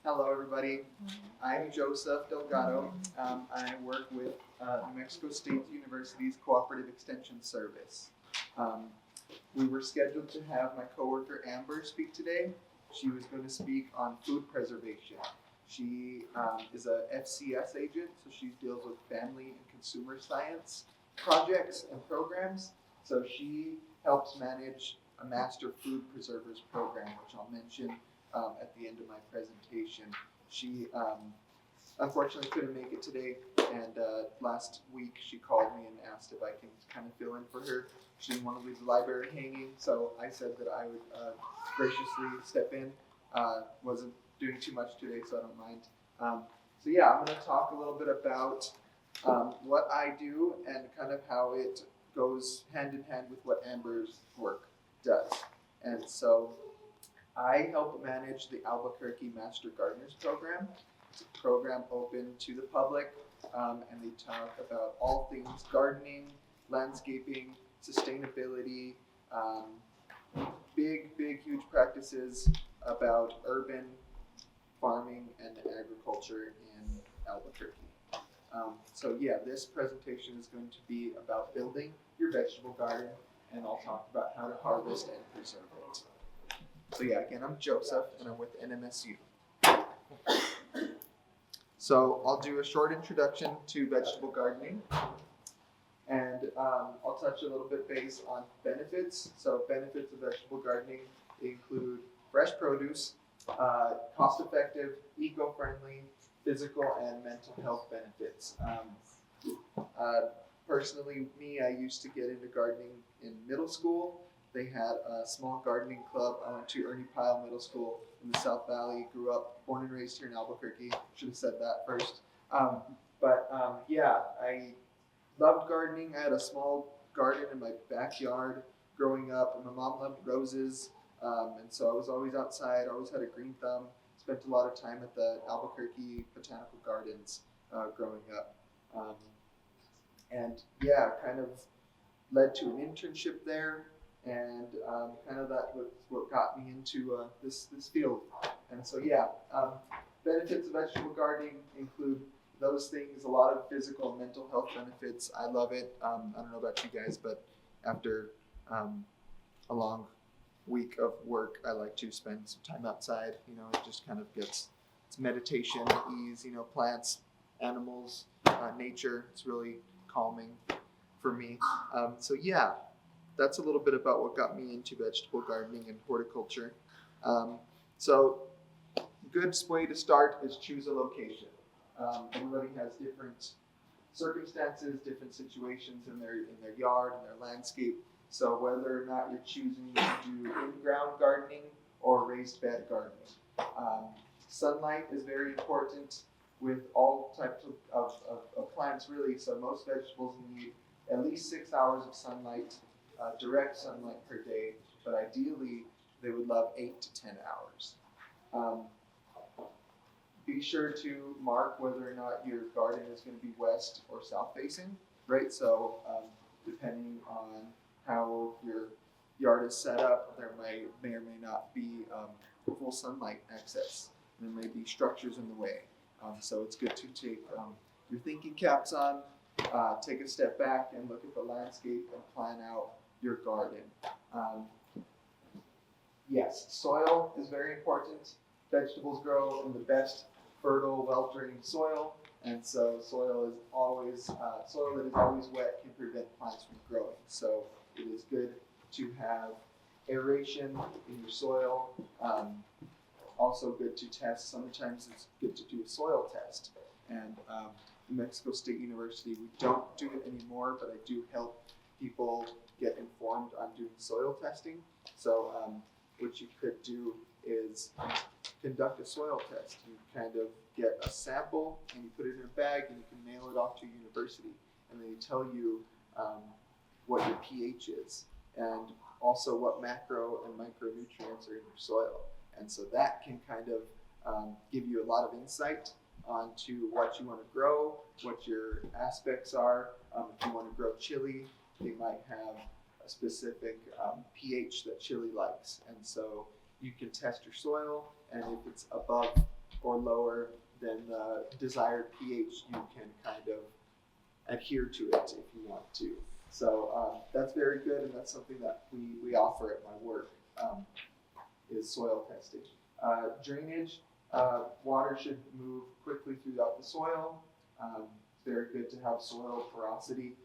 Hello, everybody. I'm Joseph Delgado. I work with New Mexico State University's Cooperative Extension Service. We were scheduled to have my coworker Amber speak today. She was going to speak on food preservation. She is a FCS agent, so she deals with family and consumer science projects and programs. So she helps manage a master food preservers program, which I'll mention at the end of my presentation. She unfortunately couldn't make it today, and last week she called me and asked if I can kind of fill in for her. She didn't want to leave the library hanging, so I said that I would graciously step in. Wasn't doing too much today, so I don't mind. So yeah, I'm going to talk a little bit about what I do and kind of how it goes hand in hand with what Amber's work does. And so I help manage the Albuquerque Master Gardeners Program. It's a program open to the public, and they talk about all things gardening, landscaping, sustainability, big, huge practices about urban farming and agriculture in Albuquerque. So yeah, this presentation is going to be about building your vegetable garden, and I'll talk about how to harvest and preserve it. So yeah, again, I'm Joseph, and I'm with NMSU. So I'll do a short introduction to vegetable gardening, and I'll touch a little bit base on benefits. So benefits of vegetable gardening include fresh produce, cost-effective, eco-friendly, physical and mental health benefits. Personally, I used to get into gardening in middle school. They had a small gardening club. I went to Ernie Pyle Middle School in the South Valley, grew up, born and raised here in Albuquerque. Should have said that first. Yeah, I loved gardening. I had a small garden in my backyard growing up, and my mom loved roses. And so I was always outside, always had a green thumb. Spent a lot of time at the Albuquerque Botanical Gardens growing up. And yeah, kind of led to an internship there, and kind of that was what got me into this field. And so yeah, benefits of vegetable gardening include those things, a lot of physical and mental health benefits. I love it. I don't know about you guys, but after a long week of work, I like to spend some time outside. It just kind of gets, it's meditation, ease, plants, animals, nature. It's really calming for me. So yeah, that's a little bit about what got me into vegetable gardening and horticulture. So good way to start is choose a location. Everybody has different circumstances, different situations in their yard, in their landscape. So whether or not you're choosing to do in-ground gardening or raised bed gardening. Sunlight is very important with all types of plants, really. So most vegetables need at least 6 hours of sunlight, direct sunlight per day, but ideally they would love 8 to 10 hours. Be sure to mark whether or not your garden is going to be west or south facing, right? So depending on how your yard is set up, there may or may not be full sunlight access. There may be structures in the way. So it's good to take your thinking caps on, take a step back and look at the landscape and plan out your garden. Yes, soil is very important. Vegetables grow in the best fertile, well-drained soil, and so soil that is always wet can prevent plants from growing. So it is good to have aeration in your soil. Also good to test. Sometimes it's good to do a soil test. And New Mexico State University, we don't do it anymore, but I do help people get informed on doing soil testing. So what you could do is conduct a soil test. You kind of get a sample and you put it in a bag and you can mail it off to a university. And they tell you what your pH is and also what macro and micronutrients are in your soil. And so that can kind of give you a lot of insight onto what you want to grow, what your aspects are. If you want to grow chili, they might have a specific pH that chili likes. And so you can test your soil, and if it's above or lower than the desired pH, you can kind of adhere to it if you want to. So that's very good, and that's something that we offer at my work, is soil testing. Drainage, water should move quickly throughout the soil. It's very good to have soil porosity.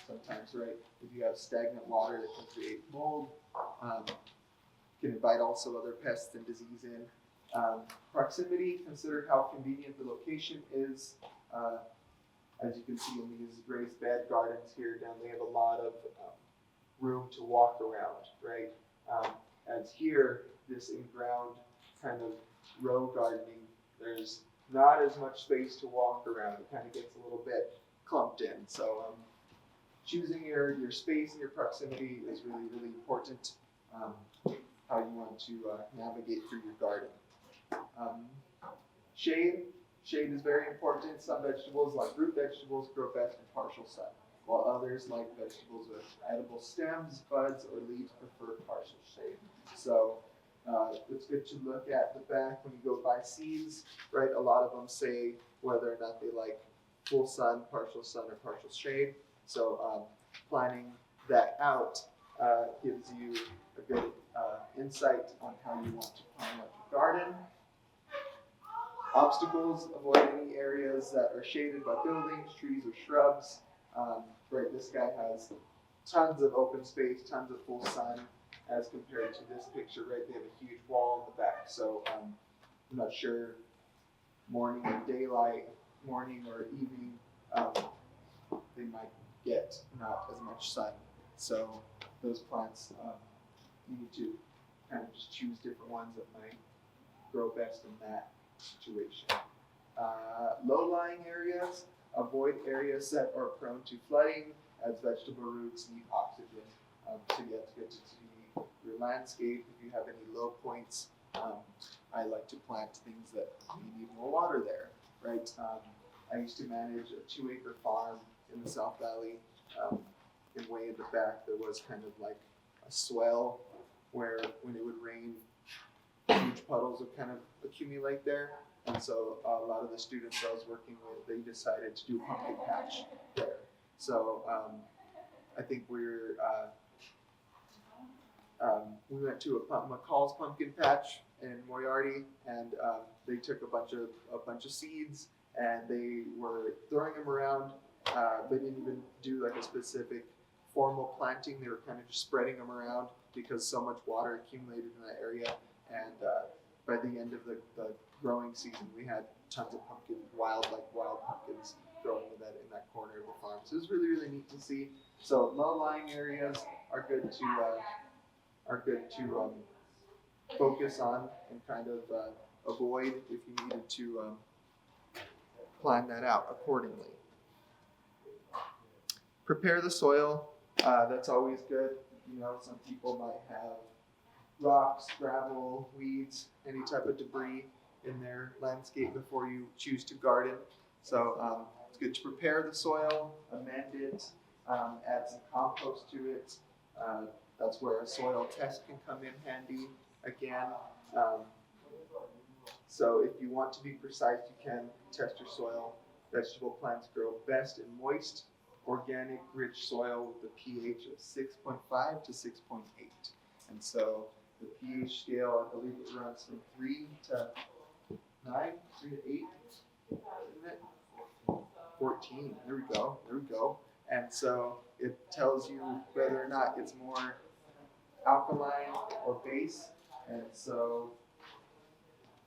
Sometimes, right, if you have stagnant water that can create mold, can invite also other pests and disease in. Proximity, consider how convenient the location is. As you can see in these raised bed gardens here down, they have a lot of room to walk around, right? As here, this in-ground kind of row gardening, there's not as much space to walk around. It kind of gets a little bit clumped in. So choosing your space and your proximity is really, really important. How you want to navigate through your garden. Shade is very important. Some vegetables, like root vegetables, grow best in partial sun, while others, like vegetables with edible stems, buds, or leaves, prefer partial shade. So it's good to look at the back when you go buy seeds, right? A lot of them say whether or not they like full sun, or partial shade. So planning that out gives you a good insight on how you want to plan out your garden. Obstacles, avoid any areas that are shaded by buildings, trees, or shrubs. Right, this guy has tons of open space, tons of full sun, as compared to this picture, right? They have a huge wall in the back, so I'm not sure morning or daylight, morning or evening, they might get not as much sun. So those plants, you need to kind of just choose different ones that might grow best in that situation. Low-lying areas, avoid areas that are prone to flooding, as vegetable roots need oxygen to get to your landscape. If you have any low points, I like to plant things that you need more water there, right? I used to manage a 2-acre farm in the South Valley. And way in the back, there was kind of like a swell where when it would rain, huge puddles would kind of accumulate there. And so a lot of the students I was working with, they decided to do a pumpkin patch there. So I think we went to a McCall's pumpkin patch in Moriarty, and they took a bunch of seeds, and they were throwing them around. They didn't even do like a specific formal planting. They were kind of just spreading them around because so much water accumulated in that area. And by the end of the growing season, we had tons of wild pumpkins growing in that corner of the farm. So it was really, really neat to see. So low-lying areas are good to focus on and kind of avoid if you needed to plan that out accordingly. Prepare the soil. That's always good. You know, some people might have rocks, gravel, weeds, any type of debris in their landscape before you choose to garden. So it's good to prepare the soil, amend it, add some compost to it. That's where a soil test can come in handy again. So if you want to be precise, you can test your soil. Vegetable plants grow best in moist, organic, rich soil with a pH of 6.5 to 6.8. And so the pH scale, I believe it runs from 3 to 9, 3 to 8, isn't it? 14, there we go. And so it tells you whether or not it's more alkaline or base. And so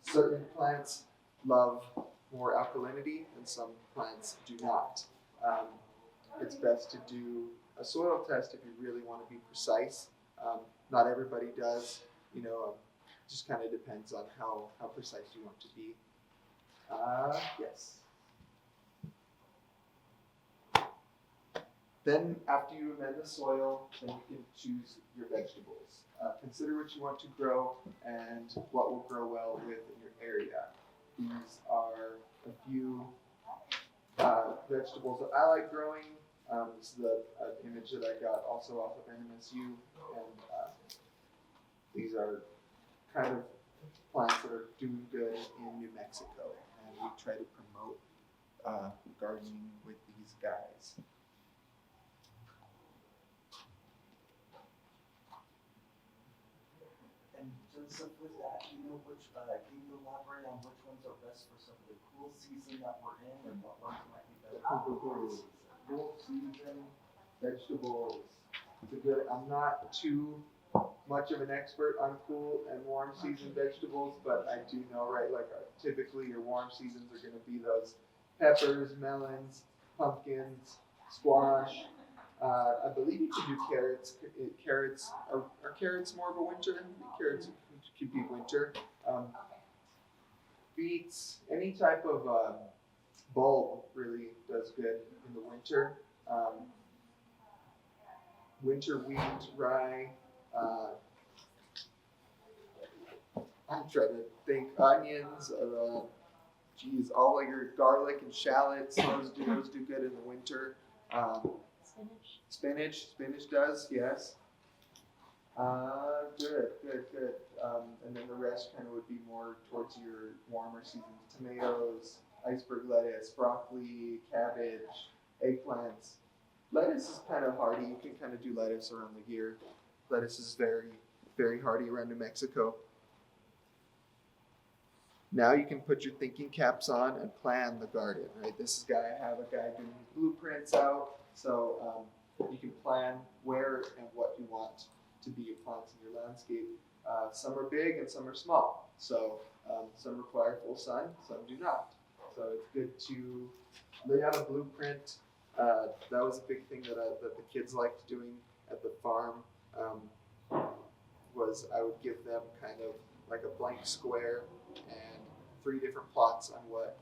certain plants love more alkalinity and some plants do not. It's best to do a soil test if you really want to be precise. Not everybody does, you know, just kind of depends on how precise you want to be. Yes. Then after you amend the soil, then you can choose your vegetables. Consider what you want to grow and what will grow well with in your area. These are a few vegetables that I like growing. This is the image that I got also off of NMSU, and these are kind of plants that are doing good in New Mexico, and we try to promote gardening with these guys. And Joseph, with that, can you elaborate on which ones are best for some of the cool season that we're in, and what ones might be better for the cold season? Cool season vegetables. I'm not too much of an expert on cool and warm season vegetables, but I do know, right, like typically your warm seasons are going to be those peppers, melons, pumpkins, squash. I believe you can do carrots. Carrots are carrots more of a winter? I think carrots could be winter. Beets, any type of bulb really does good in the winter. Winter wheat, rye. I'm trying to think. Onions, all of your garlic and shallots. Those do good in the winter. Spinach does, yes. Good. And then the rest kind of would be more towards your warmer seasons. Tomatoes, iceberg lettuce, broccoli, cabbage, eggplants. Lettuce is kind of hardy. You can kind of do lettuce around the year. Lettuce is very, very hardy around New Mexico. Now you can put your thinking caps on and plan the garden, right? I have a guy doing blueprints out, so you can plan where and what you want to be your plants in your landscape. Some are big and some are small, so some require full sun, some do not. So it's good to lay out a blueprint. That was a big thing that the kids liked doing at the farm. Was I would give them kind of like a blank square and 3 different plots on what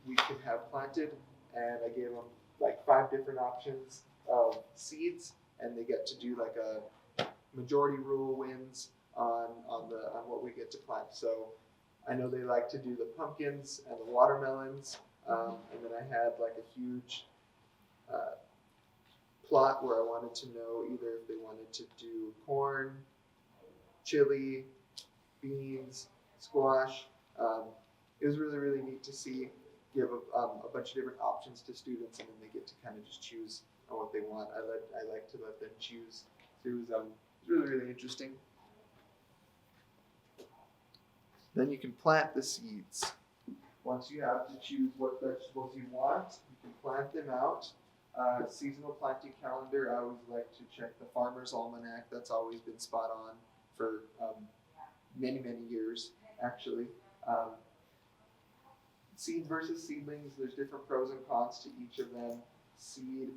we could have planted, and I gave them like 5 different options of seeds, and they get to do like a majority rule wins on what we get to plant. So I know they like to do the pumpkins and the watermelons, and then I had like a huge plot where I wanted to know either if they wanted to do corn, chili, beans, squash. It was really, really neat to see, give a bunch of different options to students, and then they get to kind of just choose on what they want. I like to let them choose. So it was really, really interesting. Then you can plant the seeds. Once you have to choose what vegetables you want, you can plant them out. Seasonal planting calendar, I always like to check the Farmer's Almanac. That's always been spot on for many, many years, actually. Seeds versus seedlings, there's different pros and cons to each of them. Seed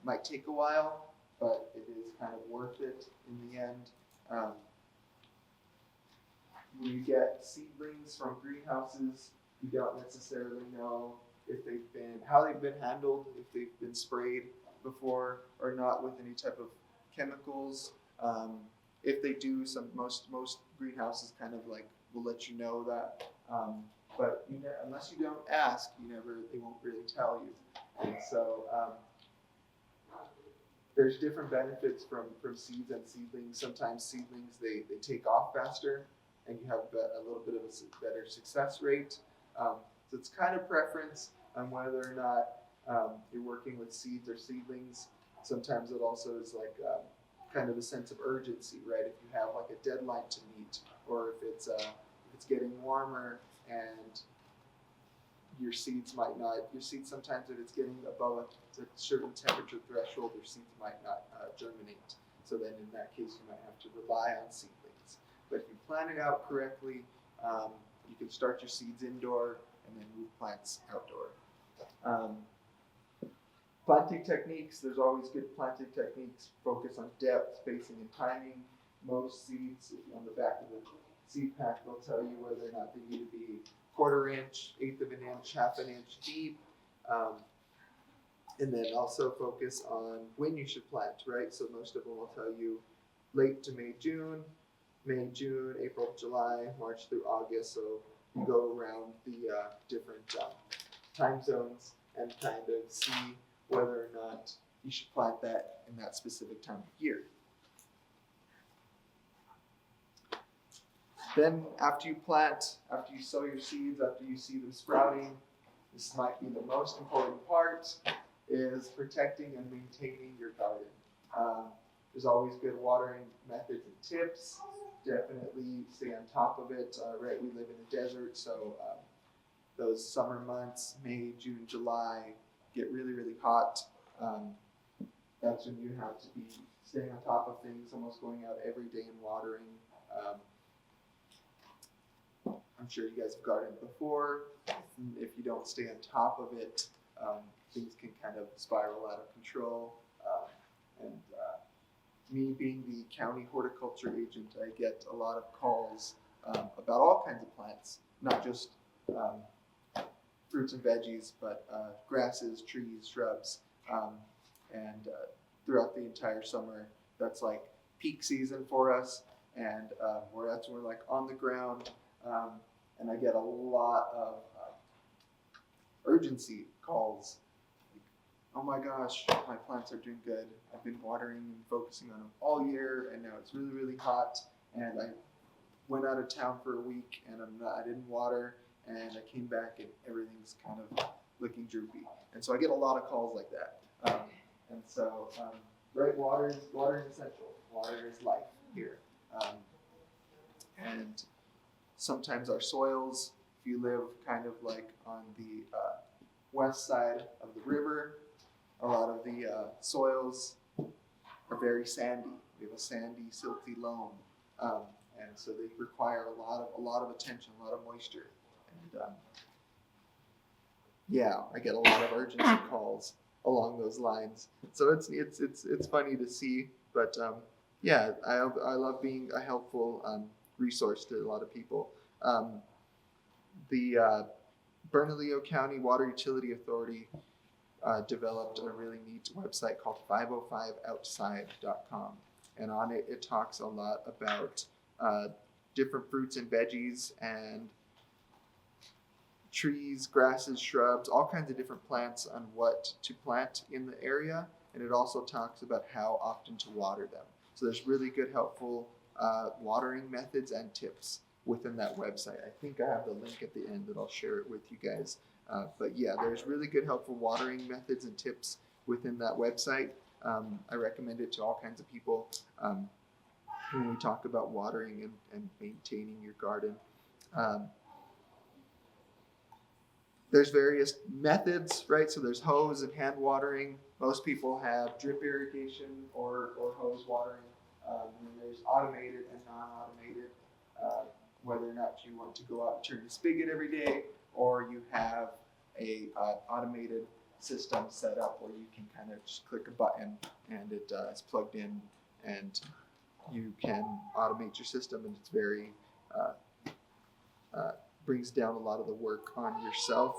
might take a while, but it is kind of worth it in the end. When you get seedlings from greenhouses, you don't necessarily know how they've been handled, if they've been sprayed before or not with any type of chemicals. If they do, most greenhouses kind of like will let you know that. But unless you don't ask, they won't really tell you. And so there's different benefits from seeds and seedlings. Sometimes seedlings they take off faster, and you have a little bit of a better success rate. So it's kind of preference on whether or not you're working with seeds or seedlings. Sometimes it also is like kind of a sense of urgency, right? If you have like a deadline to meet, or if it's getting warmer and your seeds sometimes if it's getting above a certain temperature threshold, your seeds might not germinate. So then in that case, you might have to rely on seedlings. But if you plan it out correctly, you can start your seeds indoor and then move plants outdoor. Planting techniques, there's always good planting techniques. Focus on depth, spacing, and timing. Most seeds on the back of the seed pack will tell you whether or not they need to be 1/4 inch, 1/8 of an inch, 1/2 inch deep. And then also focus on when you should plant, right? So most of them will tell you late to May, June, April, July, March through August. So you go around the different time zones and kind of see whether or not you should plant that in that specific time of year. Then after you plant, after you sow your seeds, after you see them sprouting, this might be the most important part, is protecting and maintaining your garden. There's always good watering methods and tips. Definitely stay on top of it. Right, we live in a desert, so those summer months, May, June, July, get really, really hot. That's when you have to be staying on top of things, almost going out every day and watering. I'm sure you guys have gardened before. If you don't stay on top of it, things can kind of spiral out of control. Me being the county horticulture agent, I get a lot of calls about all kinds of plants, not just fruits and veggies, but grasses, trees, shrubs, and throughout the entire summer, that's like peak season for us, and we're like on the ground, and I get a lot of urgency calls. Oh my gosh, my plants are doing good. I've been watering and focusing on them all year, and now it's really, really hot. And I went out of town for a week, and I didn't water, and I came back, and everything's kind of looking droopy. And so I get a lot of calls like that. And so, right, water is essential. Water is life here. And sometimes our soils, if you live kind of like on the west side of the river, a lot of the soils are very sandy. We have a sandy, silty loam, and so they require a lot of attention, a lot of moisture. And yeah, I get a lot of urgency calls along those lines. So it's funny to see, but yeah, I love being a helpful resource to a lot of people. The Bernalillo County Water Utility Authority developed a really neat website called 505outside.com, and on it it talks a lot about different fruits and veggies and trees, grasses, shrubs, all kinds of different plants on what to plant in the area, and it also talks about how often to water them. So there's really good, helpful watering methods and tips within that website. I think I have the link at the end that I'll share it with you guys. But yeah, there's really good, helpful watering methods and tips within that website. I recommend it to all kinds of people when we talk about watering and maintaining your garden. There's various methods, right? So there's hose and hand watering. Most people have drip irrigation or hose watering. And there's automated and non-automated. Whether or not you want to go out and turn the spigot every day, or you have a automated system set up where you can kind of just click a button and it is plugged in, and you can automate your system, and it's very brings down a lot of the work on yourself.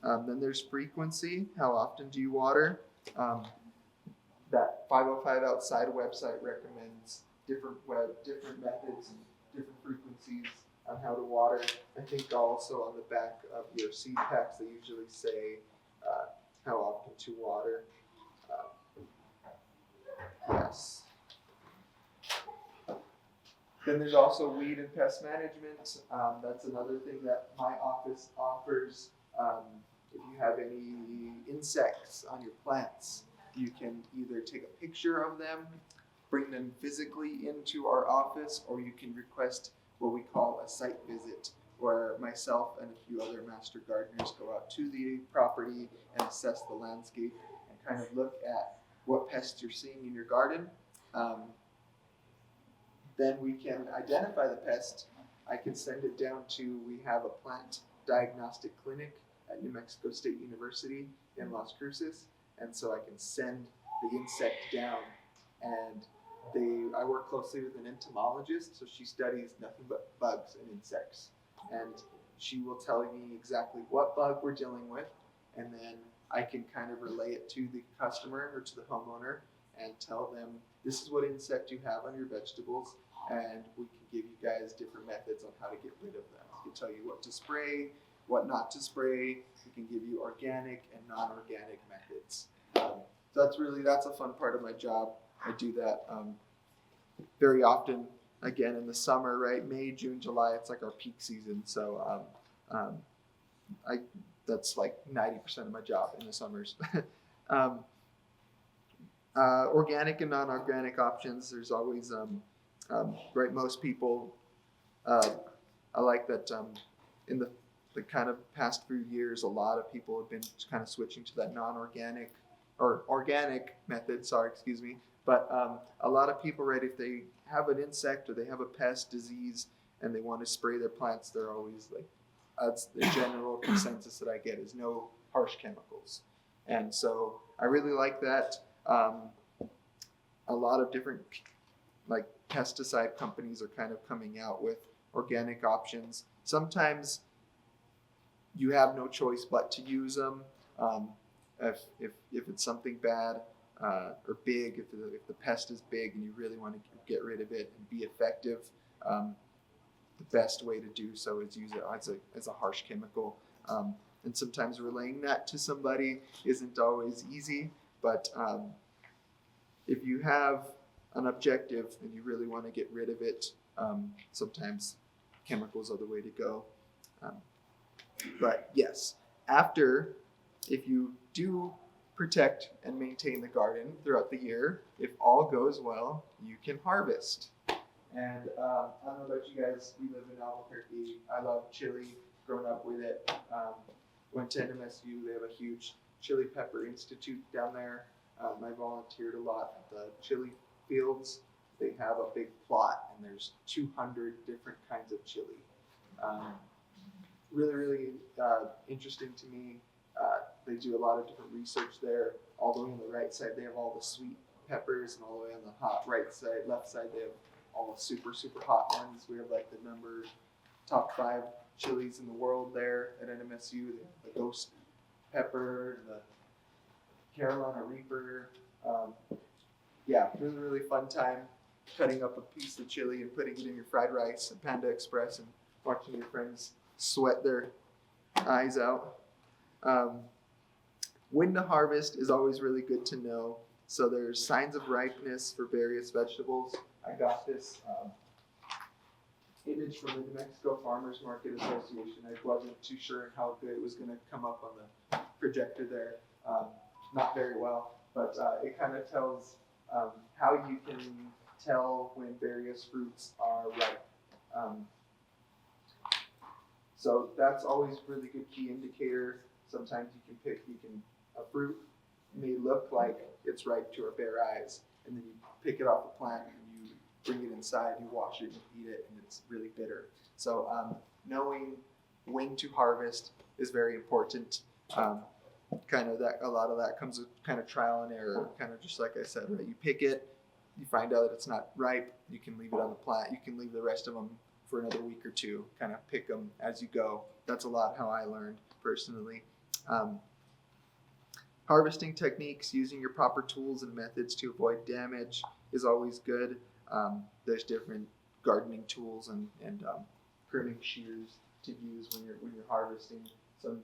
Then there's frequency. How often do you water? That 505 Outside website recommends different methods and different frequencies on how to water. I think also on the back of your seed packs they usually say how often to water. Yes. Then there's also weed and pest management. That's another thing that my office offers. If you have any insects on your plants, you can either take a picture of them, bring them physically into our office, or you can request what we call a site visit, where myself and a few other master gardeners go out to the property and assess the landscape and kind of look at what pests you're seeing in your garden. Then we can identify the pest. I can send it down to, we have a plant diagnostic clinic at New Mexico State University in Las Cruces, and so I can send the insect down, and I work closely with an entomologist, so she studies nothing but bugs and insects, and she will tell me exactly what bug we're dealing with, and then I can kind of relay it to the customer or to the homeowner and tell them, this is what insect you have on your vegetables, and we can give you guys different methods on how to get rid of them. We can tell you what to spray, what not to spray. We can give you organic and non-organic methods. So that's a fun part of my job. I do that very often. again in the summer, right? May, June, July, it's like our peak season. So that's like 90% of my job in the summers. Organic and non-organic options. There's always, right, most people, I like that in the kind of past few years, a lot of people have been kind of switching to that non-organic or organic method, excuse me. But a lot of people, right, if they have an insect or they have a pest disease and they want to spray their plants, they're always like, that's the general consensus that I get is no harsh chemicals. And so I really like that. A lot of different like pesticide companies are kind of coming out with organic options. Sometimes you have no choice but to use them. If it's something bad or big, if the pest is big and you really want to get rid of it and be effective, the best way to do so is use it as a harsh chemical. And sometimes relaying that to somebody isn't always easy, but if you have an objective and you really want to get rid of it, sometimes chemicals are the way to go. But yes, if you do protect and maintain the garden throughout the year, if all goes well, you can harvest. And I don't know about you guys, we live in Albuquerque. I love chili, grown up with it. Went to NMSU, they have a huge chili pepper institute down there. I volunteered a lot at the chili fields. They have a big plot and there's 200 different kinds of chili. Really, really interesting to me. They do a lot of different research there. All the way on the right side, they have all the sweet peppers, and all the way on the hot left side, they have all the super, super hot ones. We have like the top 5 chilies in the world there at NMSU. They have the ghost pepper, the Carolina Reaper. Yeah, really, really fun time cutting up a piece of chili and putting it in your fried rice at Panda Express and watching your friends sweat their eyes out. When to harvest is always really good to know. So there's signs of ripeness for various vegetables. I got this image from the New Mexico Farmers Market Association. I wasn't too sure how good it was going to come up on the projector there. Not very well, but it kind of tells how you can tell when various fruits are ripe. So that's always a really good key indicator. Sometimes a fruit may look like it's ripe to our bare eyes, and then you pick it off the plant and you bring it inside, you wash it and eat it, and it's really bitter. So knowing when to harvest is very important. Kind of that, a lot of that comes with kind of trial and error, kind of just like I said, right? You pick it, you find out that it's not ripe, you can leave it on the plant, you can leave the rest of them for another week or two, kind of pick them as you go. That's a lot how I learned personally. Harvesting techniques, using your proper tools and methods to avoid damage is always good. There's different gardening tools and pruning shears to use when you're harvesting. Some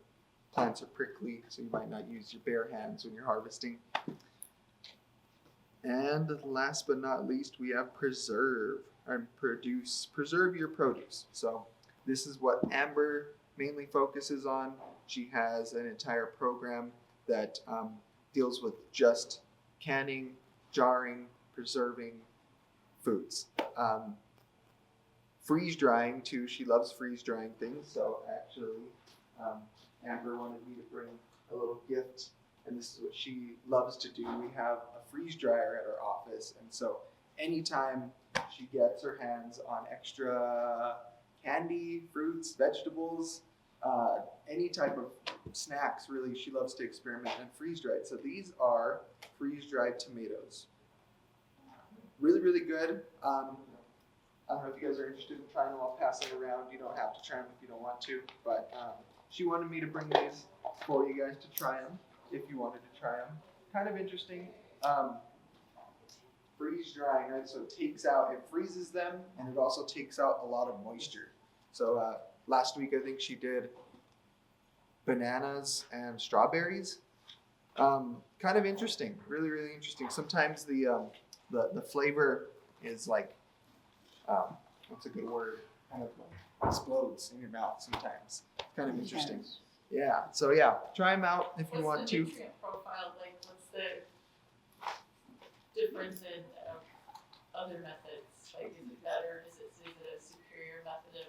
plants are prickly, so you might not use your bare hands when you're harvesting. And last but not least, we have preserve your produce. So this is what Amber mainly focuses on. She has an entire program that deals with just canning, jarring, preserving foods. Freeze drying too. She loves freeze drying things. So actually, Amber wanted me to bring a little gift, and this is what she loves to do. We have a freeze dryer at our office, and so anytime she gets her hands on extra candy, fruits, vegetables, any type of snacks, really, she loves to experiment and freeze dry it. So these are freeze dried tomatoes. Really, really good. I don't know if you guys are interested in trying them. I'll pass them around. You don't have to try them if you don't want to, but she wanted me to bring these for you guys to try them if you wanted to try them. Kind of interesting. Freeze drying, right? So it freezes them, and it also takes out a lot of moisture. So last week I think she did bananas and strawberries. Kind of interesting, really, really interesting. Sometimes the flavor is like what's a good word? Kind of explodes in your mouth sometimes. Kind of interesting. Yeah. So yeah, try them out if you want What's to. the nutrient profile like? What's the difference in other methods? Like, is it better? Is it a superior method of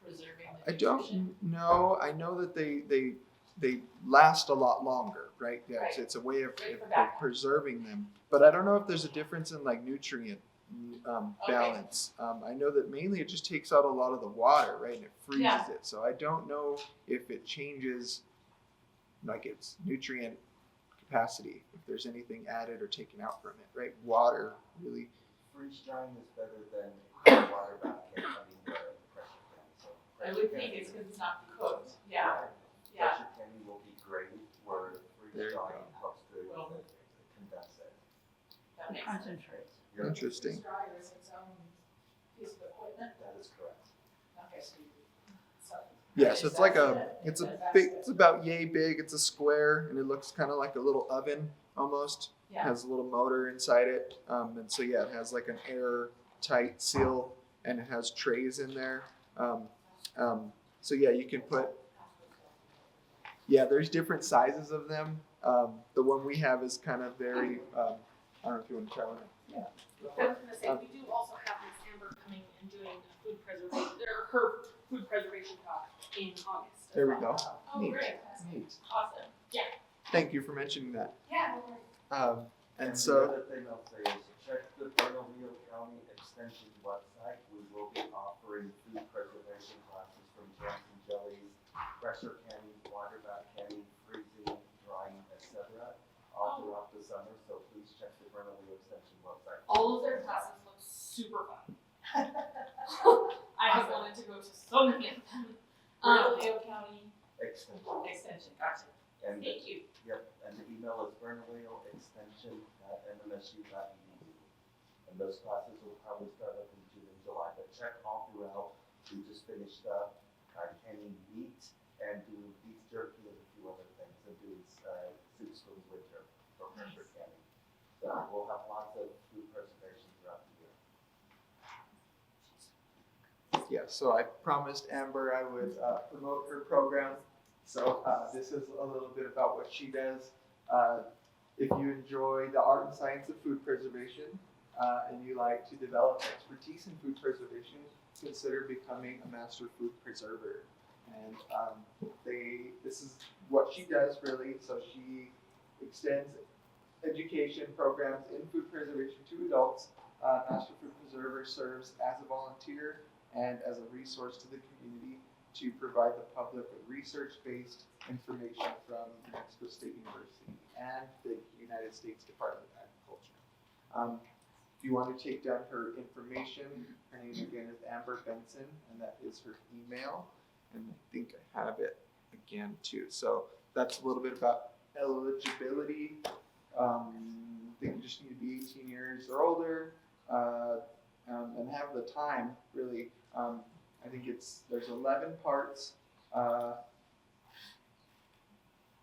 preserving the I nutrition? don't know. I know that they last a lot longer, right? Yeah, Right. it's a way of Great for back. preserving them. But I don't know if there's a difference in like nutrient Okay. balance. I know that mainly it just takes out a lot of the water, right, and it freezes Yeah. it. So I don't know if it changes like its nutrient capacity, if there's anything added or taken out from it, right? Water really. Freeze drying is better than water bath can, I mean, the pressure can, so. I would think it's because it's not cooked. Yeah. Yeah. Pressure canning will be great, where There freeze you drying go. helps to Well, condense it. That makes sense. Concentrate. Yep, Interesting. Freeze dryer is its own piece of equipment. that is correct. Okay, so Yeah, so it's like it's about yay big. It's a square, and it looks kind of like a little oven almost. It Yeah. has a little motor inside it, and so yeah, it has like an airtight seal, and it has trays in there. So yeah, you can put. Yeah, there's different sizes of them. The one we have is kind of very. I don't know if you want to try one. I was gonna say, we do also have Miss Amber coming and doing a food preservation, or her food preservation talk in August. as There we well. go. Oh, Neat. great. Neat. Awesome. Thank you for mentioning that. Yeah, no worries. And The so. other thing I'll say is check the Bernalillo County Extension website. We will be offering food preservation classes from jams and jellies, pressure canning, water bath canning, freezing, drying, etc. all throughout the summer, so please check the Bernalillo Extension website. All of their classes look super fun. I have wanted to go to so many of them. Bernalillo County Extension. Extension, gotcha. And Thank you. yep, and the email is bernalilloextension@nmsu.edu. And those classes will probably start up in June and July, but check all throughout. We just finished up canning meat and doing beef jerky and a few other things, and doing soups for the winter for pressure canning. So we'll have lots of food preservation throughout the year. Yeah, so I promised Amber I would promote her program. So this is a little bit about what she does. If you enjoy the art and science of food preservation and you like to develop expertise in food preservation, consider becoming a master food preserver. And this is what she does really. So she extends education programs in food preservation to adults. Master Food Preserver serves as a volunteer and as a resource to the community to provide the public with research-based information from New Mexico State University and the United States Department of Agriculture. If you want to take down her information, her name again is Amber Benson, and that is her email. And I think I have it again too. So that's a little bit about eligibility. I think you just need to be 18 years or older and have the time really. I think there's 11 parts,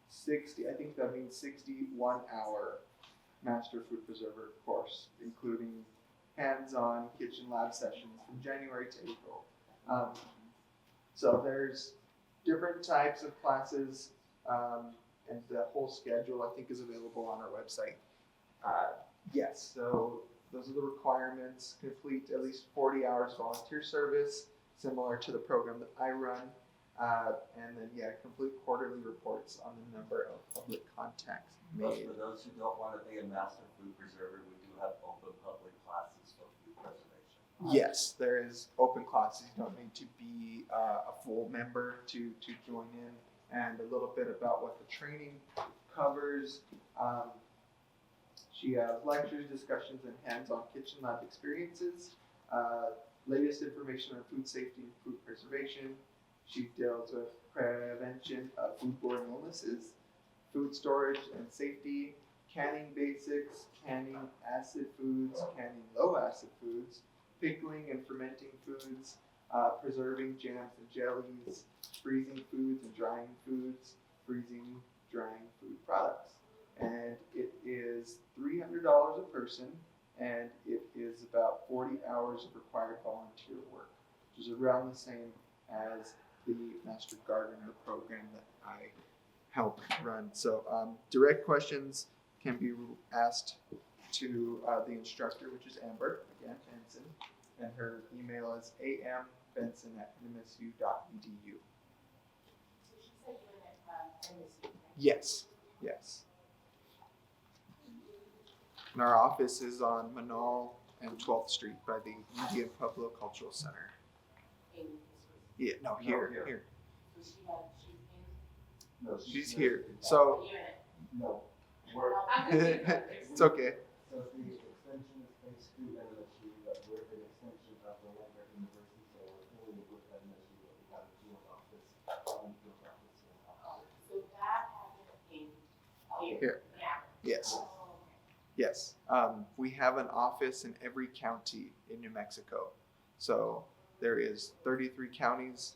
60, I think that means 61-hour Master Food Preserver course, including hands-on kitchen lab sessions from January to April. So there's different types of classes, and the whole schedule I think is available on our website. Yes, so those are the requirements. Complete at least 40 hours volunteer service, similar to the program that I run. And then, complete quarterly reports on the number of public contacts But made. for those who don't want to be a master food preserver, we do have open public classes for food preservation. Yes, there is open classes. You don't need to be a full member to join in. And a little bit about what the training covers. She has lectures, discussions, and hands-on kitchen lab experiences. Latest information on food safety and food preservation. She deals with prevention of foodborne illnesses, food storage and safety, canning basics, canning acid foods, canning low acid foods, pickling and fermenting foods, preserving jams and jellies, freezing foods and drying foods, freezing, drying food products. And it is $300 a person, and it is about 40 hours of required volunteer work, which is around the same as the Master Gardener program that I help run. So direct questions can be asked to the instructor, which is Amber, again, Benson, and her email is ambenson@nmsu.edu. So she said you were at NMSU, right? Yes, yes. And our office is on Manal and 12th Street by the Indian Pueblo Cultural Center. In this Yeah, no, here, here. here. was, so she's in, No, She's here. So you're in it. No, we're, I'm confused. it's okay. so the extension is based through NMSU, but we're an extension of the Lambert University, so we're affiliated with NMSU, but we have a field office, field office in Ohio. So that happened in here. Here. Yeah. Yes, Oh, okay. yes. We have an office in every county in New Mexico. So there is 33 counties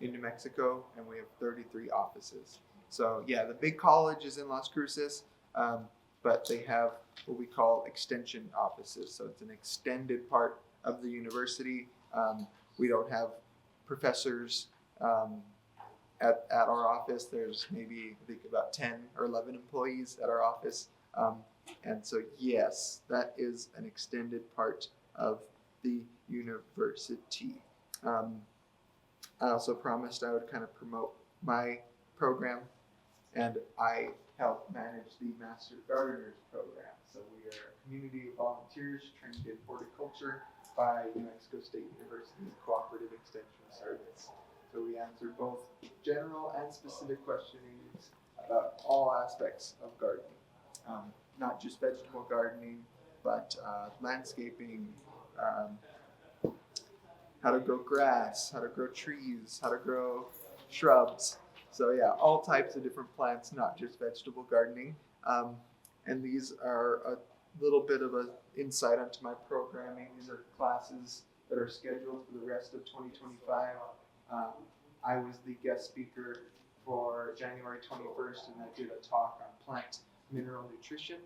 in New Mexico, and we have 33 offices. So yeah, the big college is in Las Cruces, but they have what we call extension offices. So it's an extended part of the university. We don't have professors at our office. There's maybe, I think, about 10 or 11 employees at our office. And so yes, that is an extended part of the university. I also promised I would kind of promote my program, and I help manage the Master Gardeners program. So we are a community of volunteers trained in horticulture by New Mexico State University's Cooperative Extension Service. So we answer both general and specific questionings about all aspects of gardening, not just vegetable gardening, but landscaping, how to grow grass, how to grow trees, how to grow shrubs. So yeah, all types of different plants, not just vegetable gardening. And these are a little bit of an insight onto my programming. These are classes that are scheduled for the rest of 2025. I was the guest speaker for January 21st, and I did a talk on plant mineral nutrition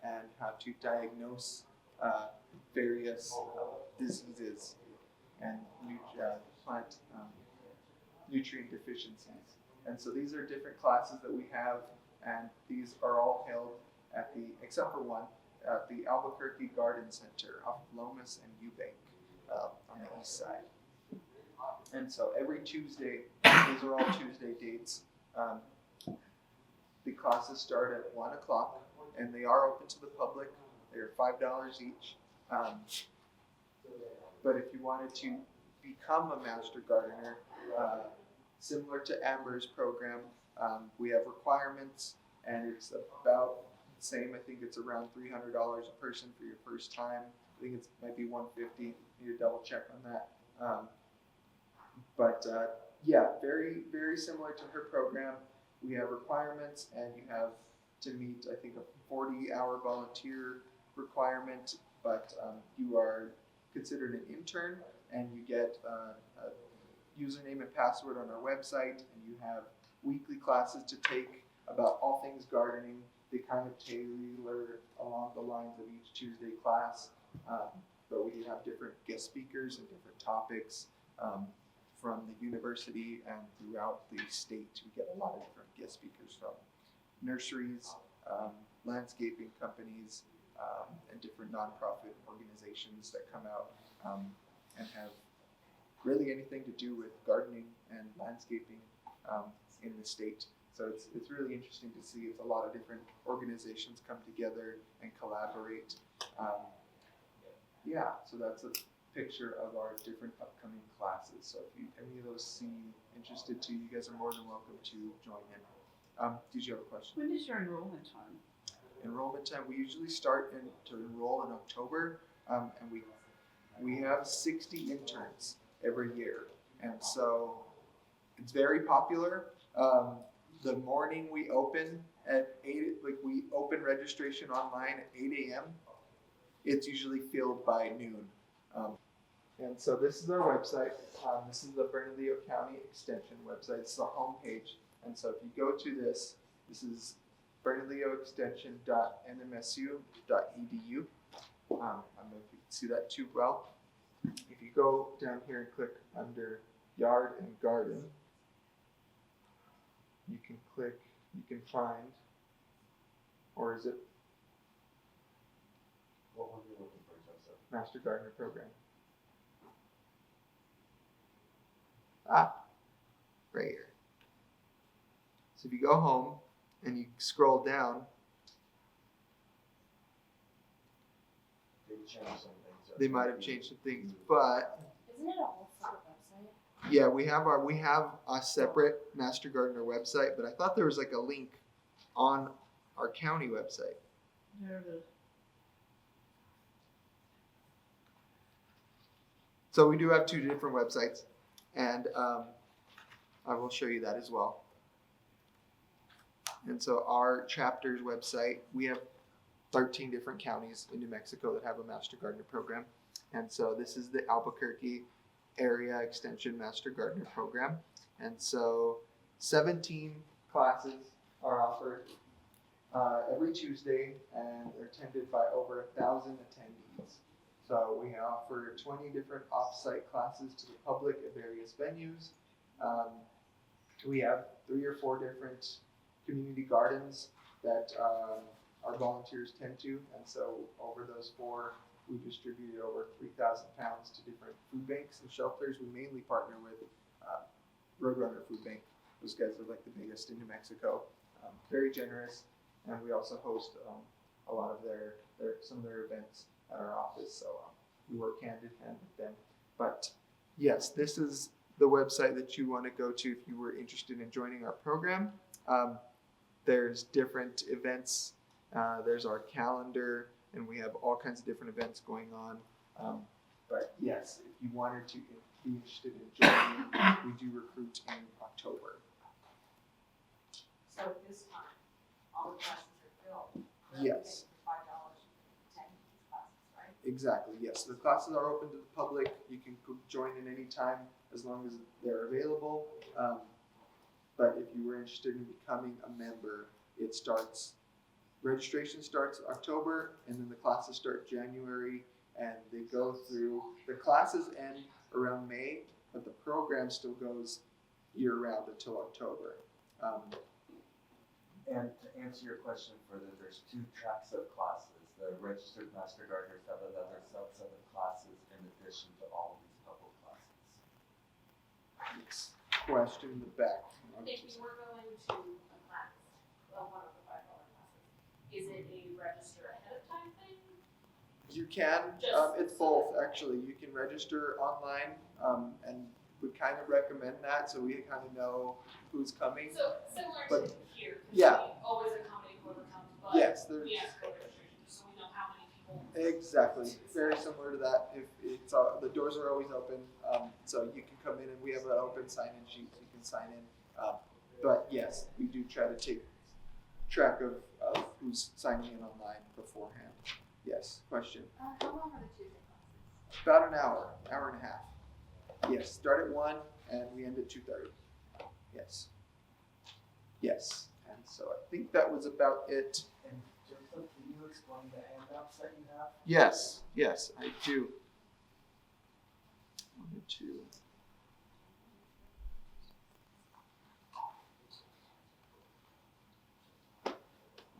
and how to diagnose various diseases and plant nutrient deficiencies. And so these are different classes that we have, and these are all held at the, except for one, at the Albuquerque Garden Center off of Lomas and Eubank on the east side. And so every Tuesday, these are all Tuesday dates, the classes start at 1 o'clock, and they are open to the public. They're $5 each. But if you wanted to become a Master Gardener, similar to Amber's program, we have requirements, and it's about the same. I think it's around $300 a person for your first time. I think it might be $150. You need to double check on that. But yeah, very, very similar to her program. We have requirements, and you have to meet, I think, a 40-hour volunteer requirement, but you are considered an intern, and you get a username and password on our website, and you have weekly classes to take about all things gardening. They kind of tailor along the lines of each Tuesday class, but we have different guest speakers and different topics from the university and throughout the state. We get a lot of different guest speakers from nurseries, landscaping companies, and different nonprofit organizations that come out and have really anything to do with gardening and landscaping in the state. So it's really interesting to see. It's a lot of different organizations come together and collaborate. Yeah, so that's a picture of our different upcoming classes. So if any of those seem interested to you, you guys are more than welcome to join in. Did you have a question? When is your enrollment time? Enrollment time, we usually start to enroll in October, and we have 60 interns every year, and so it's very popular. The morning we open at 8, like we open registration online at 8 a.m. It's usually filled by noon. And so this is our website. This is the Bernalillo County Extension website. It's the homepage. And so if you go to this is bernalilloextension.nmsu.edu. I don't know if you can see that too well. If you go down here and click under yard and garden, you can find, or is it What were you looking for, Joseph? Master Gardener Program? Ah, right here. So if you go home and you scroll down, They've changed some things. they might have changed some things, but Isn't it a whole separate website? yeah, we have a separate Master Gardener website, but I thought there was like a link on our county website. There it is. So we do have two different websites, and I will show you that as well. And so our chapter's website, we have 13 different counties in New Mexico that have a Master Gardener program. And so this is the Albuquerque Area Extension Master Gardener program. And so 17 classes are offered every Tuesday, and they're attended by over 1,000 attendees. So we offer 20 different off-site classes to the public at various venues. We have 3 or 4 different community gardens that our volunteers tend to, and so over those 4, we distributed over 3,000 pounds to different food banks and shelters. We mainly partner with Roadrunner Food Bank. Those guys are like the biggest in New Mexico. Very generous, and we also host a lot of some of their events at our office. So we work hand in hand with them. But yes, this is the website that you want to go to if you were interested in joining our program. There's different events. There's our calendar, and we have all kinds of different events going on. But yes, if you wanted to be interested in joining, we do recruit in October. So at this time, all the classes are filled. Yes. For $5 you can attend these classes, right? Exactly, yes. The classes are open to the public. You can join in any time as long as they're available. But if you were interested in becoming a member, registration starts October, and then the classes start January, and they go through, the classes end around May, but the program still goes year-round until October. And to answer your question further, there's 2 tracks of classes. The registered Master Gardeners have another subset of classes in addition to all of these public classes. Next question in the back. If you were going to a class, one of the $5 classes, is it a register ahead of time thing? You can, it's both actually. You can register online, and we kind of recommend that so we kind of know who's coming. So similar But- to here, because yeah. we always accommodate whoever comes, but Yes, there's we ask for registration just so we know how many people. exactly very similar to that. If it's the doors are always open, so you can come in and we have an open sign-in sheet. So you can sign in. But yes, we do try to take track of who's signing in online beforehand. Yes, question. How long are the Tuesday classes? About an hour and a half. Yes, start at 1 and we end at 2:30. Yes. Yes, and so I think that was about it. And Joseph, can you explain the handouts that you have? Yes, I do. 1 and 2.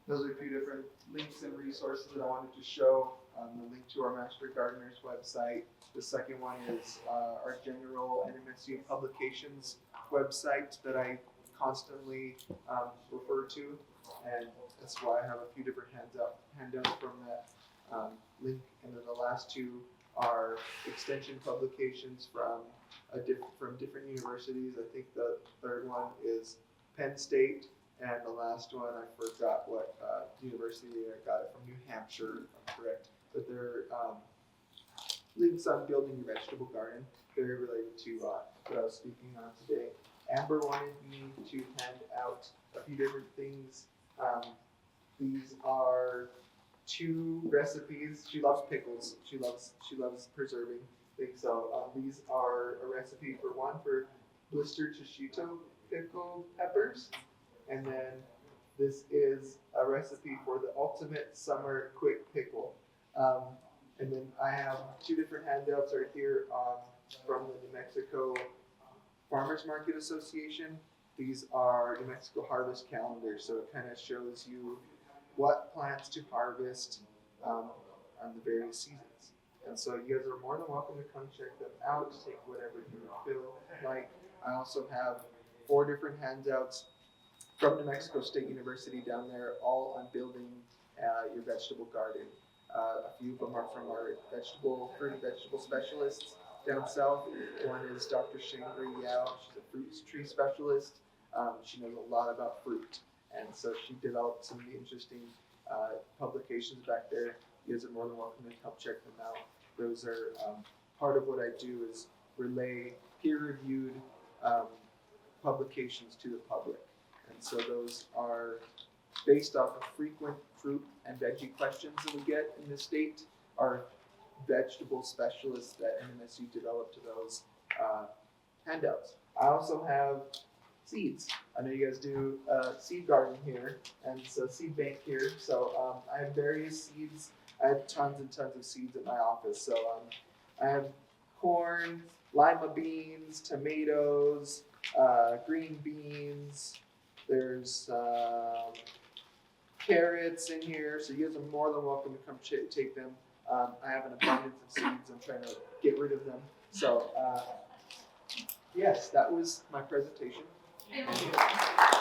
Those are a few different links and resources that I wanted to show. The link to our Master Gardeners website. The second one is our general NMSU publications website that I constantly refer to, and that's why I have a few different handouts from that link. And then the last 2 are extension publications from different universities. I think the third one is Penn State. And the last one, I forgot what university I got it from, New Hampshire, if I'm correct. But they're links on building your vegetable garden, very related to what I was speaking on today. Amber wanted me to hand out a few different things. These are 2 recipes. She loves pickles. She loves preserving things. So these are a recipe for blistered shishito pickle peppers. And then this is a recipe for the ultimate summer quick pickle. And then I have two different handouts right here from the New Mexico Farmers Market Association. These are New Mexico harvest calendars, so it kind of shows you what plants to harvest on the various seasons. And so you guys are more than welcome to come check them out, take whatever you feel like. I also have 4 different handouts from New Mexico State University down there, all on building your vegetable garden. A few of them are from our fruit and vegetable specialists down south. One is Dr. Shangri Yao. She's a fruit tree specialist. She knows a lot about fruit, and so she developed some interesting publications back there. You guys are more than welcome to help check them out. Those are part of what I do is relay peer-reviewed publications to the public, and so those are based off of frequent fruit and veggie questions that we get in the state. Our vegetable specialists at NMSU developed those handouts. I also have seeds. I know you guys do seed garden here, and so seed bank here. So I have various seeds. I have tons and tons of seeds at my office. So I have corn, lima beans, tomatoes, green beans. There's carrots in here, so you guys are more than welcome to come take them. I have an abundance of seeds. I'm trying to get rid of them. So yes, that was my presentation. Thank you.